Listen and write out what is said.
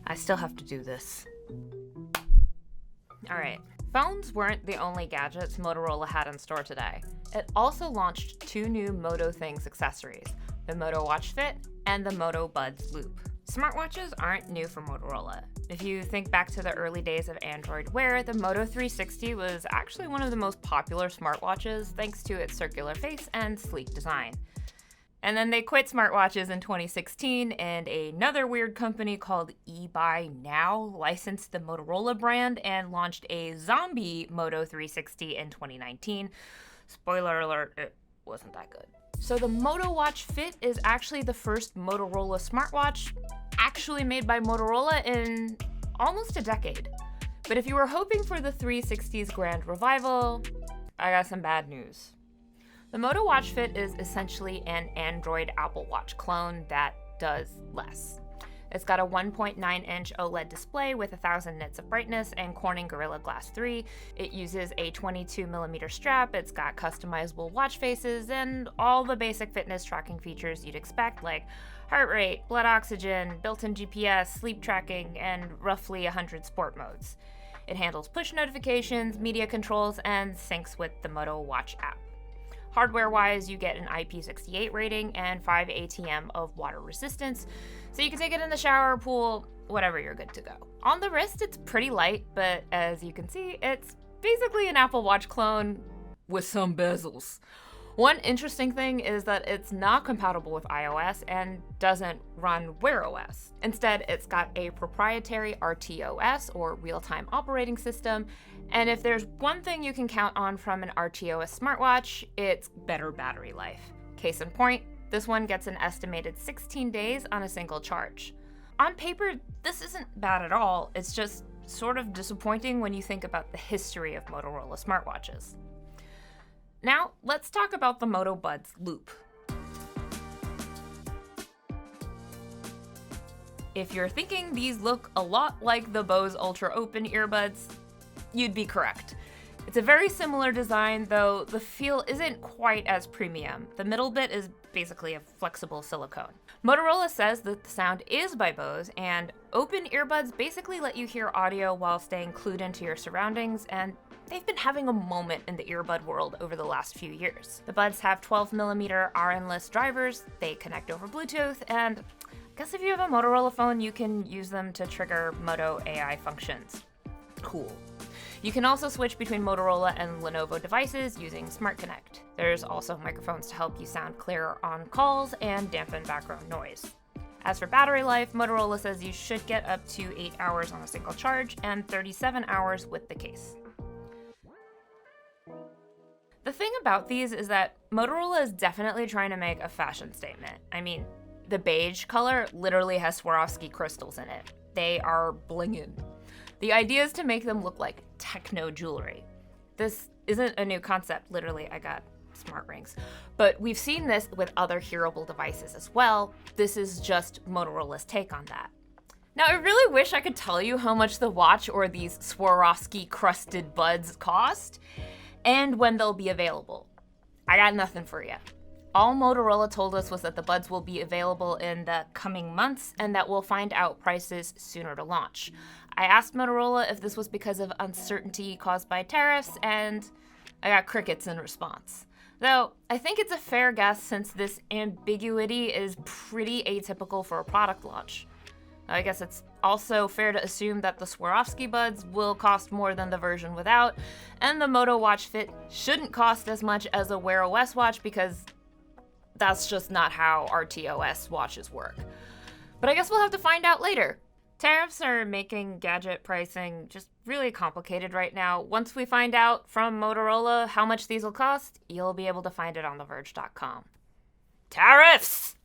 I still have to do this. All right. Phones weren't the only gadgets Motorola had in store today. It also launched 2 new Moto Things accessories, the Moto Watch Fit and the Moto Buds Loop. Smartwatches aren't new for Motorola. If you think back to the early days of Android Wear, the Moto 360 was actually one of the most popular smartwatches thanks to its circular face and sleek design. And then they quit smartwatches in 2016, and another weird company called eBuyNow licensed the Motorola brand and launched a zombie Moto 360 in 2019. Spoiler alert, it wasn't that good. So the Moto Watch Fit is actually the first Motorola smartwatch actually made by Motorola in almost a decade. But if you were hoping for the 360's grand revival, I got some bad news. The Moto Watch Fit is essentially an Android Apple Watch clone that does less. It's got a 1.9-inch OLED display with 1,000 nits of brightness and Corning Gorilla Glass 3. It uses a 22mm strap, it's got customizable watch faces, and all the basic fitness tracking features you'd expect, like heart rate, blood oxygen, built-in GPS, sleep tracking, and roughly 100 sport modes. It handles push notifications, media controls, and syncs with the Moto Watch app. Hardware-wise, you get an IP68 rating and 5 ATM of water resistance, so you can take it in the shower, pool, whatever, you're good to go. On the wrist, it's pretty light, but as you can see, it's basically an Apple Watch clone with some bezels. One interesting thing is that it's not compatible with iOS and doesn't run Wear OS. Instead, it's got a proprietary RTOS, or real-time operating system, and if there's one thing you can count on from an RTOS smartwatch, it's better battery life. Case in point, this one gets an estimated 16 days on a single charge. On paper, this isn't bad at all, it's just sort of disappointing when you think about the history of Motorola smartwatches. Now, let's talk about the Moto Buds Loop. If you're thinking these look a lot like the Bose Ultra Open earbuds, you'd be correct. It's a very similar design, though the feel isn't quite as premium. The middle bit is basically a flexible silicone. Motorola says that the sound is by Bose, and open earbuds basically let you hear audio while staying clued into your surroundings, and they've been having a moment in the earbud world over the last few years. The buds have 12mm RN-less drivers, they connect over Bluetooth, and I guess if you have a Motorola phone, you can use them to trigger Moto AI functions. Cool. You can also switch between Motorola and Lenovo devices using Smart Connect. There's also microphones to help you sound clearer on calls and dampen background noise. As for battery life, Motorola says you should get up to 8 hours on a single charge and 37 hours with the case. The thing about these is that Motorola is definitely trying to make a fashion statement. I mean, the beige color literally has Swarovski crystals in it. They are blingin'. The idea is to make them look like techno jewelry. This isn't a new concept, literally, I got smart rings. But we've seen this with other hearable devices as well. This is just Motorola's take on that. Now, I really wish I could tell you how much the watch or these Swarovski crusted buds cost, and when they'll be available. I got nothing for you. All Motorola told us was that the buds will be available in the coming months and that we'll find out prices sooner to launch. I asked Motorola if this was because of uncertainty caused by tariffs, and I got crickets in response. Though, I think it's a fair guess since this ambiguity is pretty atypical for a product launch. I guess it's also fair to assume that the Swarovski buds will cost more than the version without, and the Moto Watch Fit shouldn't cost as much as a Wear OS watch because that's just not how RTOS watches work. But I guess we'll have to find out later. Tariffs are making gadget pricing just really complicated right now. Once we find out from Motorola how much these will cost, you'll be able to find it on theverge.com. Tariffs!